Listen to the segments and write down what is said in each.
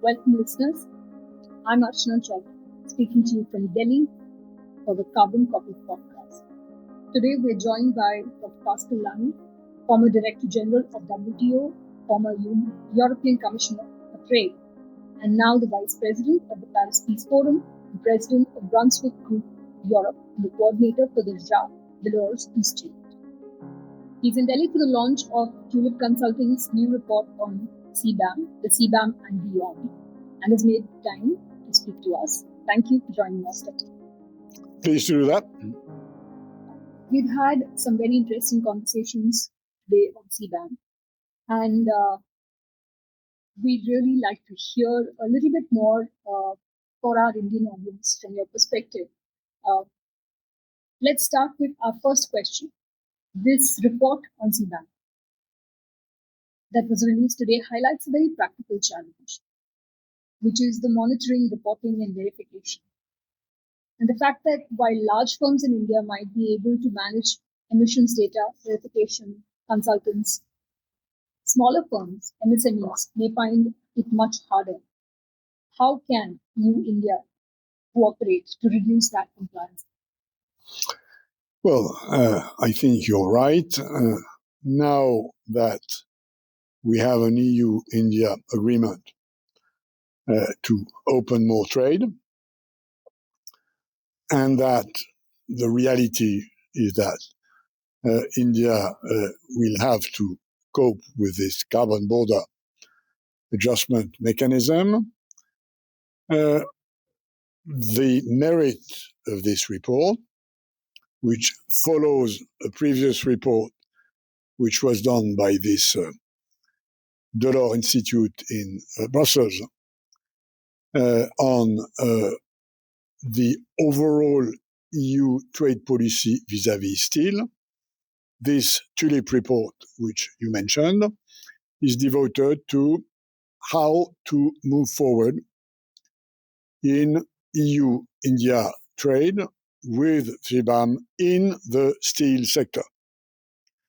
Welcome, listeners. I'm Archana Chaudhary, speaking to you from Delhi for the CarbonCopy Podcast. Today, we're joined by Dr. Pascal Lamy, former Director General of WTO, former European Commissioner for Trade, and now the Vice President of the Paris Peace Forum, the President of Brunswick Group Europe, and the Coordinator for the Jacques Delors Institute. He's in Delhi for the launch of Tulip Consulting's new report on CBAM, the CBAM and Beyond, and has made time to speak to us. Thank you for joining us today. Pleased to do that. We've had some very interesting conversations today on CBAM, and we'd really like to hear a little bit more for our Indian audience from your perspective. Let's start with our first question. This report on CBAM that was released today highlights a very practical challenge, which is the monitoring, reporting, and verification. And the fact that while large firms in India might be able to manage emissions data, verification, consultants, smaller firms, MSMEs, may find it much harder. How can New India cooperate to reduce that compliance? Well, I think you're right. Now that we have an EU-India agreement to open more trade, and that the reality is that India will have to cope with this carbon border adjustment mechanism. The merit of this report, which follows a previous report which was done by this Delors Institute in Brussels on the overall EU trade policy vis-à-vis steel. This Tulip report, which you mentioned, is devoted to how to move forward in EU-India trade with CBAM in the steel sector.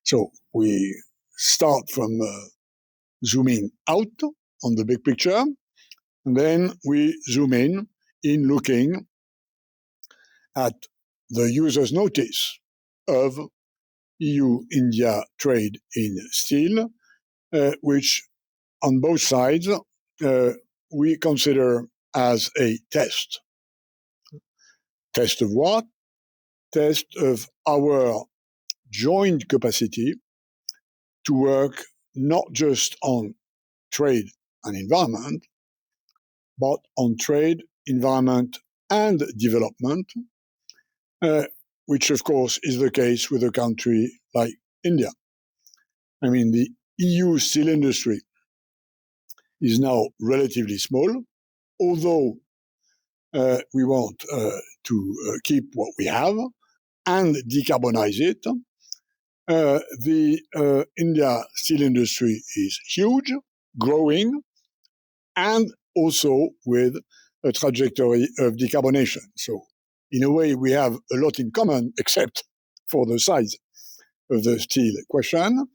So we start from zooming out on the big picture, and then we zoom in looking at the user's notice of EU-India trade in steel, which on both sides we consider as a test. Test of what? Test of our joint capacity to work not just on trade and environment, but on trade, environment, and development, which of course is the case with a country like India. I mean, the EU steel industry is now relatively small, although we want to keep what we have and decarbonize it. The India steel industry is huge, growing, and also with a trajectory of decarbonation. So in a way, we have a lot in common, except for the size of the steel question.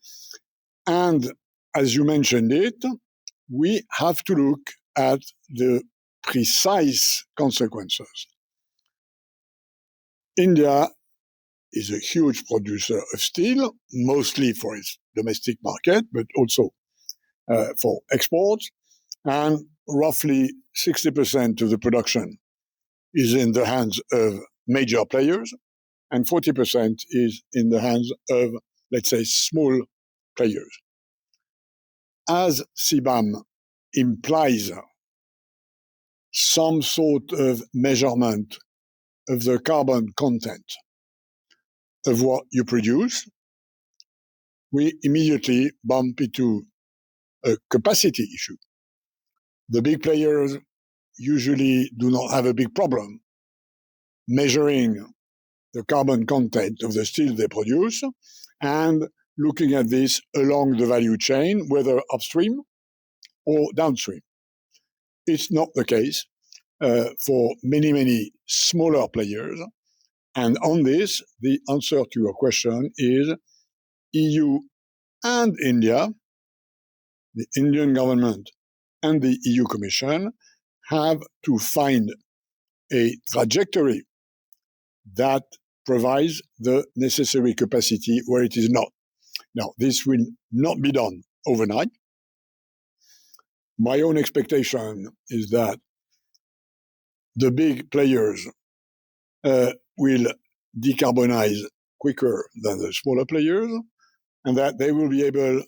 And as you mentioned it, we have to look at the precise consequences. India is a huge producer of steel, mostly for its domestic market, but also for exports. And roughly 60% of the production is in the hands of major players, and 40% is in the hands of, let's say, small players. As CBAM implies some sort of measurement of the carbon content of what you produce, we immediately bump into a capacity issue. The big players usually do not have a big problem measuring the carbon content of the steel they produce and looking at this along the value chain, whether upstream or downstream. It's not the case for many, many smaller players. And on this, the answer to your question is EU and India, the Indian government and the EU Commission have to find a trajectory that provides the necessary capacity where it is not. Now, this will not be done overnight. My own expectation is that the big players will decarbonize quicker than the smaller players, and that they will be able,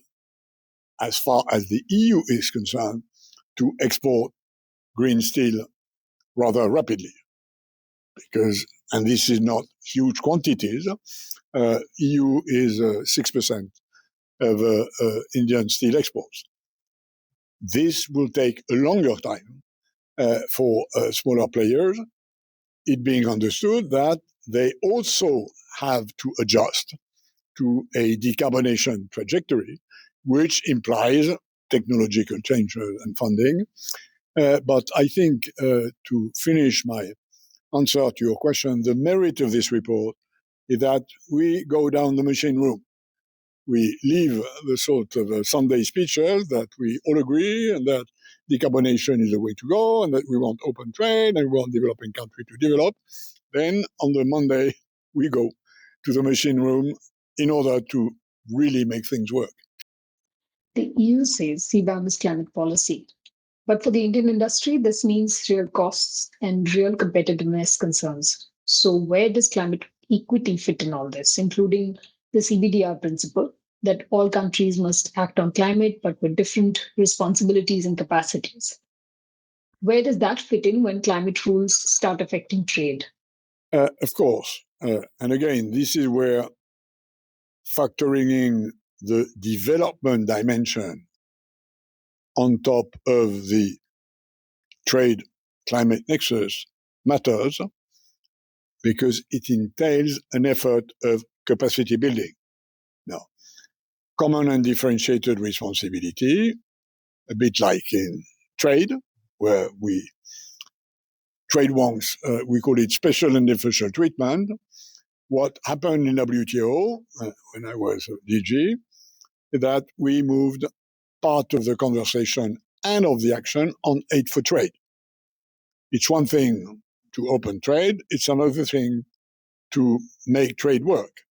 as far as the EU is concerned, to export green steel rather rapidly. Because, and this is not huge quantities, EU is 6% of Indian steel exports. This will take a longer time for smaller players, it being understood that they also have to adjust to a decarbonization trajectory, which implies technological changes and funding. But I think to finish my answer to your question, the merit of this report is that we go down the machine room. We leave the sort of Sunday speeches that we all agree and that decarbonization is the way to go and that we want open trade and we want developing countries to develop. Then on the Monday, we go to the machine room in order to really make things work. The EU says CBAM is climate policy. But for the Indian industry, this means real costs and real competitiveness concerns. So where does climate equity fit in all this, including the CBDR principle that all countries must act on climate, but with different responsibilities and capacities? Where does that fit in when climate rules start affecting trade? Of course. And again, this is where factoring in the development dimension on top of the trade climate nexus matters, because it entails an effort of capacity building. Now, common and differentiated responsibility, a bit like in trade, where trade wants, we call it special and differential treatment. What happened in WTO, when I was DG, is that we moved part of the conversation and of the action on aid for trade. It's one thing to open trade, it's another thing to make trade work.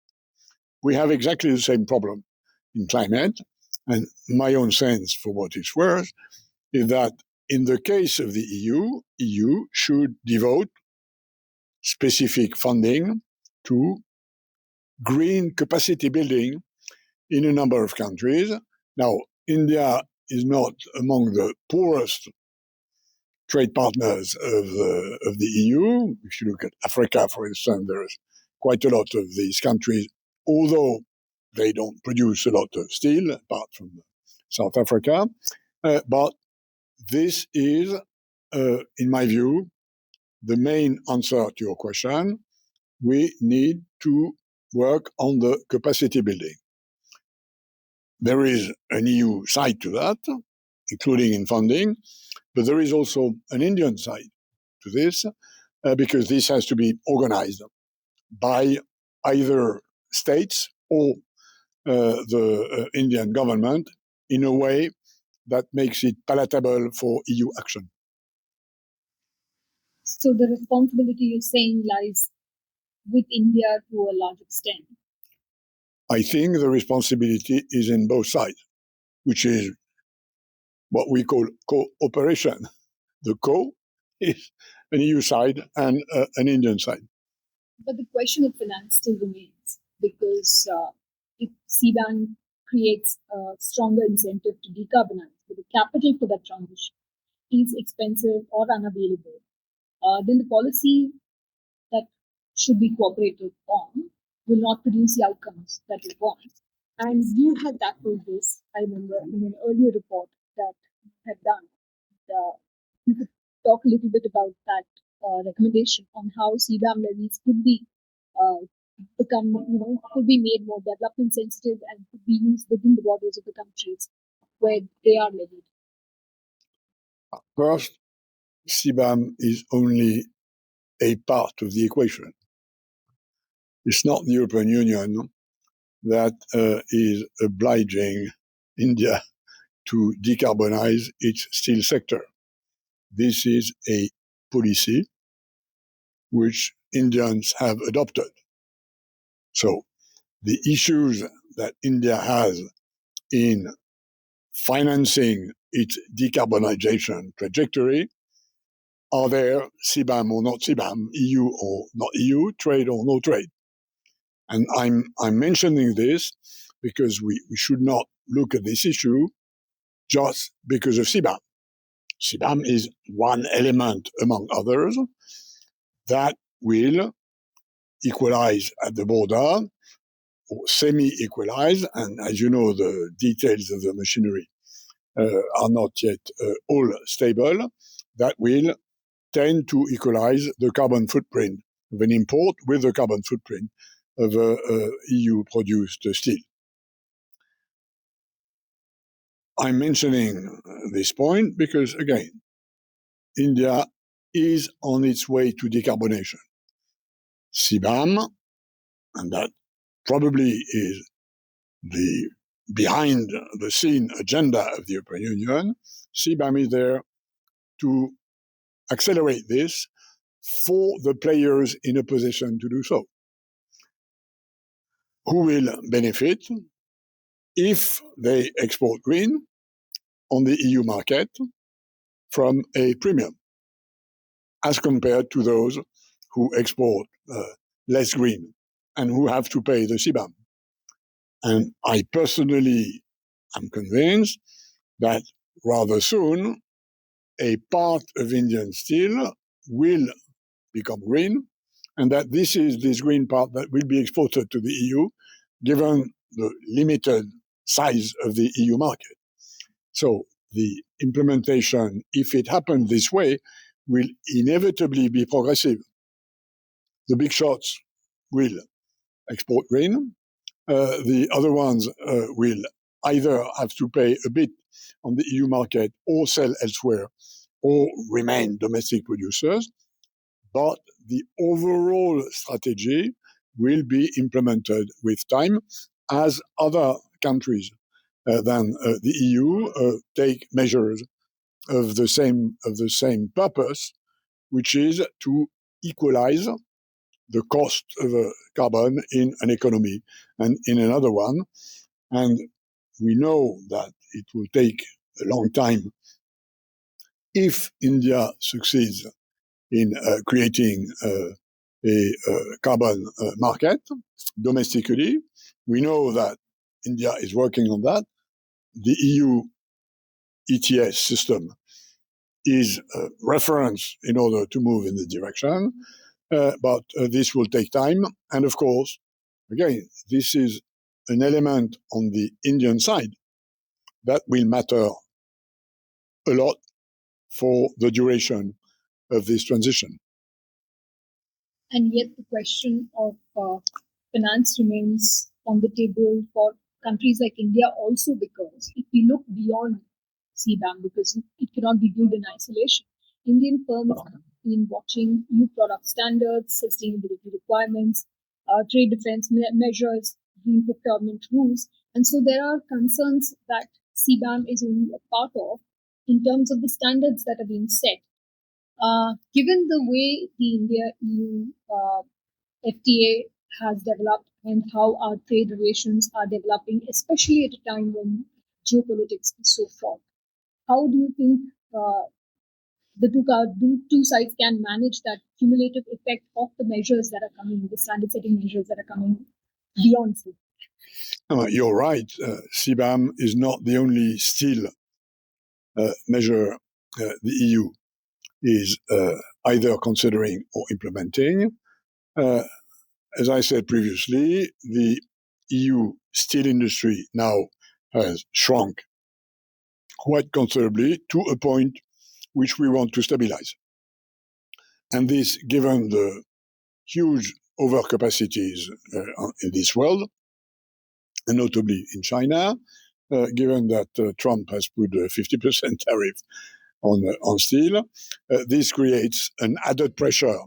We have exactly the same problem in climate, and my own sense, for what it's worth, is that in the case of the EU should devote specific funding to green capacity building in a number of countries. Now, India is not among the poorest trade partners of the EU. If you look at Africa, for instance, there's quite a lot of these countries, although they don't produce a lot of steel, apart from South Africa. But this is, in my view, the main answer to your question. We need to work on the capacity building. There is an EU side to that, including in funding, but there is also an Indian side to this, because this has to be organized by either states or the Indian government in a way that makes it palatable for EU action. So the responsibility you're saying lies with India to a large extent? I think the responsibility is in both sides, which is what we call cooperation. The co is an EU side and an Indian side. But the question of finance still remains, because if CBAM creates a stronger incentive to decarbonize, but the capital for that transition is expensive or unavailable, then the policy that should be cooperated on will not produce the outcomes that we want. And you had tackled this, I remember, in an earlier report that you had done. You could talk a little bit about that recommendation on how CBAM levies could be could be made more development sensitive and could be used within the borders of the countries where they are levied. First, CBAM is only a part of the equation. It's not the European Union that is obliging India to decarbonize its steel sector. This is a policy which Indians have adopted. So the issues that India has in financing its decarbonization trajectory are there, CBAM or not CBAM, EU or not EU, trade or no trade. And I'm mentioning this because we should not look at this issue just because of CBAM. CBAM is one element among others that will equalize at the border or semi-equalize, and as you know, the details of the machinery are not yet all stable, that will tend to equalize the carbon footprint of an import with the carbon footprint of EU-produced steel. I'm mentioning this point because, again, India is on its way to decarbonation. CBAM, and that probably is the behind the scene agenda of the European Union, CBAM is there to accelerate this for the players in a position to do so. Who will benefit if they export green on the EU market from a premium as compared to those who export less green and who have to pay the CBAM. And I personally am convinced that rather soon a part of Indian steel will become green, and that this is this green part that will be exported to the EU, given the limited size of the EU market. So the implementation, if it happens this way, will inevitably be progressive. The big shots will export green. The other ones will either have to pay a bit on the EU market or sell elsewhere or remain domestic producers. But the overall strategy will be implemented with time as other countries than the EU take measures of the same purpose, which is to equalize the cost of carbon in an economy and in another one. And we know that it will take a long time if India succeeds in creating a carbon market domestically. We know that India is working on that. The EU ETS system is a reference in order to move in the direction, but this will take time. And of course, again, this is an element on the Indian side that will matter a lot for the duration of this transition. And yet the question of finance remains on the table for countries like India also, because if we look beyond CBAM, because it cannot be viewed in isolation, Indian firms have been watching new product standards, sustainability requirements, trade defense measures, green procurement rules. And so there are concerns that CBAM is only a part of in terms of the standards that are being set. Given the way the India-EU FTA has developed and how our trade relations are developing, especially at a time when geopolitics is so fraught, how do you think the two sides can manage that cumulative effect of the measures that are coming, the standard-setting measures that are coming beyond food? You're right. CBAM is not the only steel measure the EU is either considering or implementing. As I said previously, the EU steel industry now has shrunk quite considerably to a point which we want to stabilize. And this, given the huge overcapacities in this world, and notably in China, given that Trump has put a 50% tariff on steel, this creates an added pressure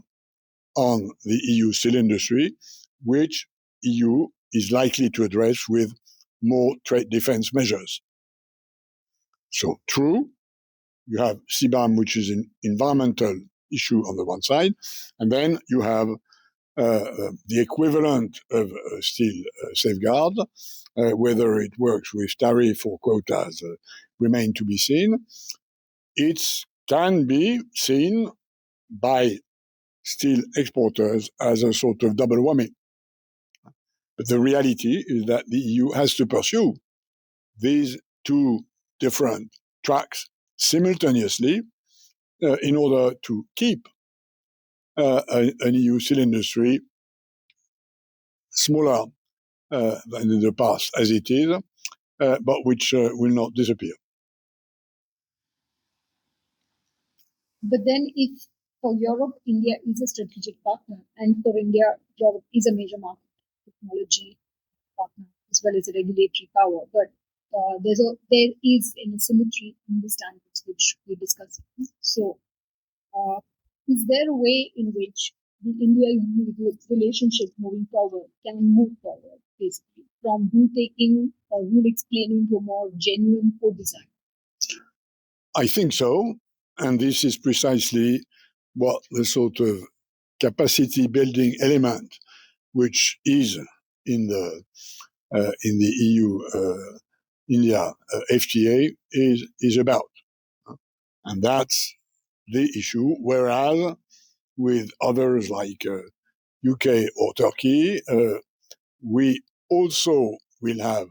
on the EU steel industry, which EU is likely to address with more trade defense measures. So true, you have CBAM, which is an environmental issue on the one side, and then you have the equivalent of steel safeguard. Whether it works with tariff or quotas remain to be seen. It can be seen by steel exporters as a sort of double whammy. But the reality is that the EU has to pursue these two different tracks simultaneously in order to keep an EU steel industry smaller than in the past as it is, but which will not disappear. But then, if for Europe, India is a strategic partner, and for India, Europe is a major market technology partner as well as a regulatory power. But there is an asymmetry in the standards which we discussed. So, is there a way in which the India-EU relationship moving forward can move forward, basically, from rule-taking or rule-explaining to a more genuine co-design? I think so, and this is precisely what the sort of capacity-building element, which is in the EU-India FTA, is about, and that's the issue. Whereas with others like UK or Turkey, we also will have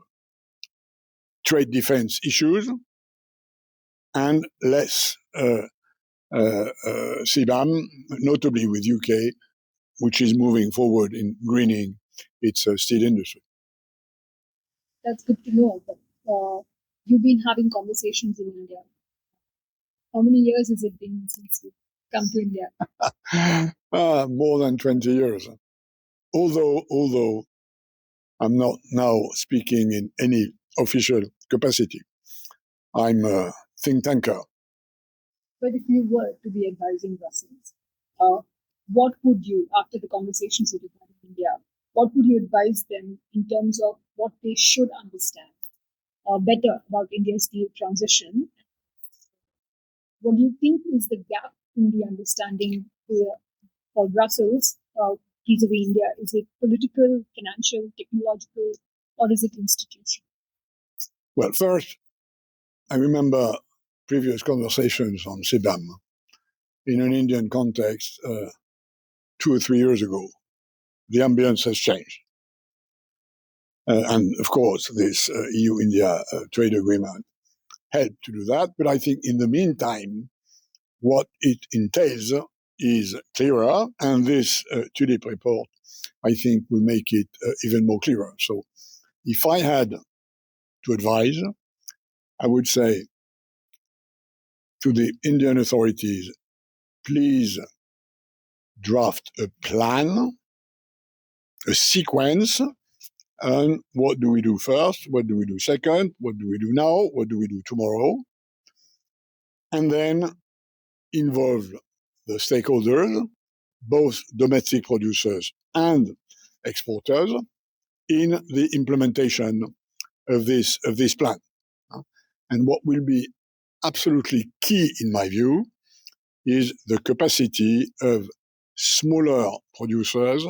trade defense issues and less CBAM, notably with UK, which is moving forward in greening its steel industry. That's good to know. But you've been having conversations in India. How many years has it been since you come to India? More than 20 years. Although I'm not now speaking in any official capacity. I'm a think tanker. But if you were to be advising Brussels, what would you, after the conversations that you've had in India, what would you advise them in terms of what they should understand better about India's steel transition? What do you think is the gap in the understanding for Brussels vis-a-vis India? Is it political, financial, technological, or is it institutional? Well, first, I remember previous conversations on CBAM in an Indian context 2 or 3 years ago. The ambience has changed. And of course, this EU-India trade agreement helped to do that. But I think in the meantime, what it entails is clearer. And this Tulip report, I think, will make it even more clearer. So if I had to advise, I would say to the Indian authorities, please draft a plan, a sequence, and what do we do first, what do we do second, what do we do now, what do we do tomorrow, and then involve the stakeholders, both domestic producers and exporters, in the implementation of this plan. And what will be absolutely key, in my view, is the capacity of smaller producers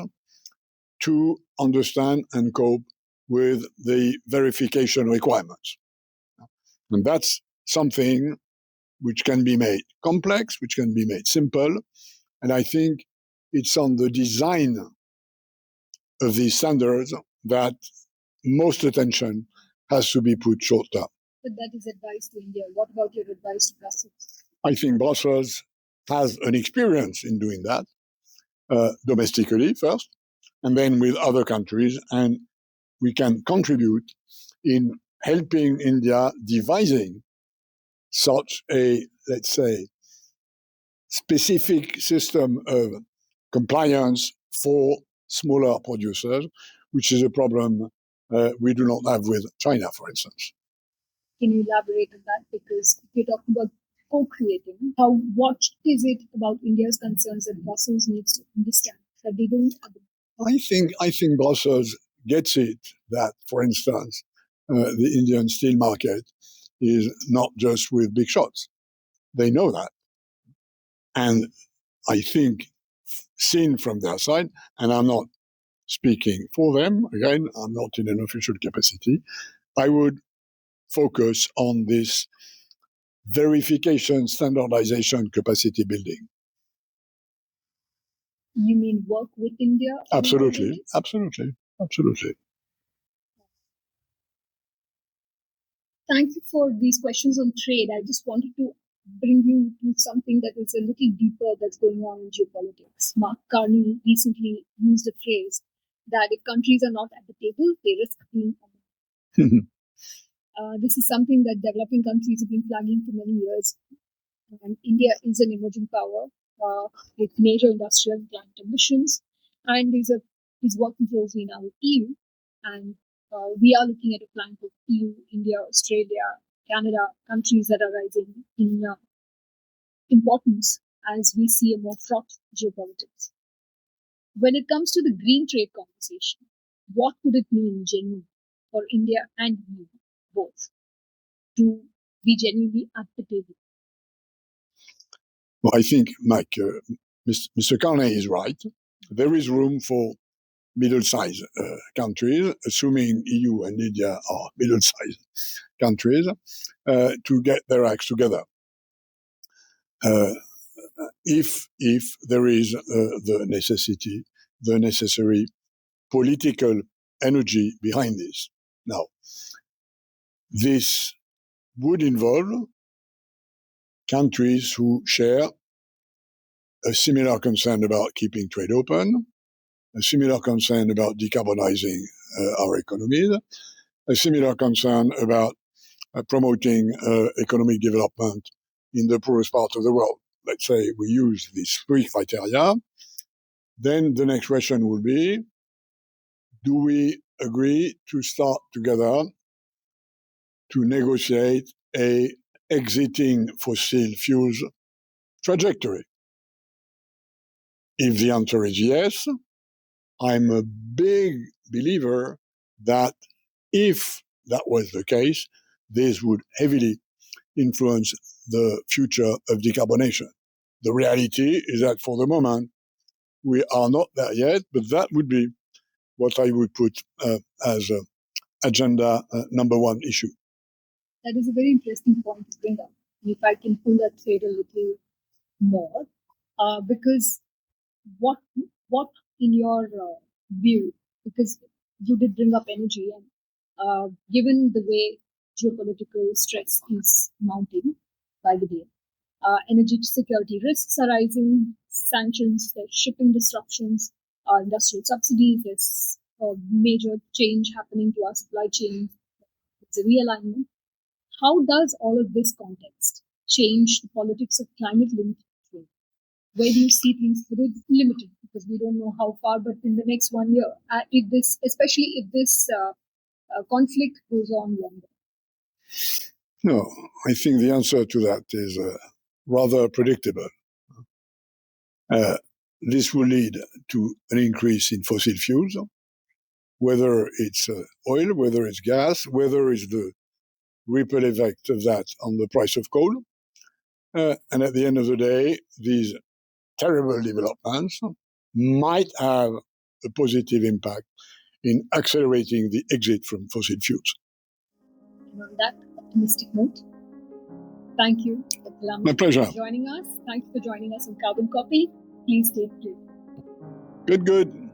to understand and cope with the verification requirements. And that's something which can be made complex, which can be made simple. And I think it's on the design of these standards that most attention has to be put short term. But that is advice to India. What about your advice to Brussels? I think Brussels has an experience in doing that, domestically first, and then with other countries. And we can contribute in helping India devising such a, let's say, specific system of compliance for smaller producers, which is a problem we do not have with China, for instance. Can you elaborate on that? Because if you're talking about co-creating, what is it about India's concerns that Brussels needs to understand that they don't have? I think Brussels gets it that, for instance, the Indian steel market is not just with big shots. They know that. And I think, seen from their side, and I'm not speaking for them, again, I'm not in an official capacity, I would focus on this verification, standardization, capacity building. You mean work with India? Absolutely. Thank you for these questions on trade. I just wanted to bring you to something that is a little deeper that's going on in geopolitics. Mark Carney recently used the phrase that if countries are not at the table, they risk being on the this is something that developing countries have been flagging for many years. And India is an emerging power with major industrial and climate ambitions. And he's working closely now with EU. And we are looking at a plan for EU, India, Australia, Canada, countries that are rising in importance as we see a more fraught geopolitics. When it comes to the green trade conversation, what would it mean genuinely for India and EU both to be genuinely at the table? Well, I think, Mike, Mr. Carney is right. There is room for middle-sized countries, assuming EU and India are middle-sized countries, to get their acts together. If there is the necessary political energy behind this. Now, this would involve countries who share a similar concern about keeping trade open, a similar concern about decarbonizing our economies, a similar concern about promoting economic development in the poorest part of the world. Let's say we use these three criteria. Then the next question will be, do we agree to start together to negotiate a exiting fossil fuels trajectory? If the answer is yes, I'm a big believer that if that was the case, this would heavily influence the future of decarbonation. The reality is that for the moment, we are not there yet, but that would be what I would put as agenda number one issue. That is a very interesting point to bring up. If I can pull that thread a little more, because what in your view, because you did bring up energy, and given the way geopolitical stress is mounting by the day, energy security risks are rising, sanctions, there's shipping disruptions, industrial subsidies, there's a major change happening to our supply chain. It's a realignment. How does all of this context change the politics of climate-linked trade? Where do you see things limited? Because we don't know how far, but in the next 1 year, especially if this conflict goes on longer. No, I think the answer to that is rather predictable. This will lead to an increase in fossil fuels, whether it's oil, whether it's gas, whether it's the ripple effect of that on the price of coal. And at the end of the day, these terrible developments might have a positive impact in accelerating the exit from fossil fuels. And on that optimistic note, thank you, Dr. Lamy, my pleasure, for joining us. Thank you for joining us on CarbonCopy. Please stay tuned. Good.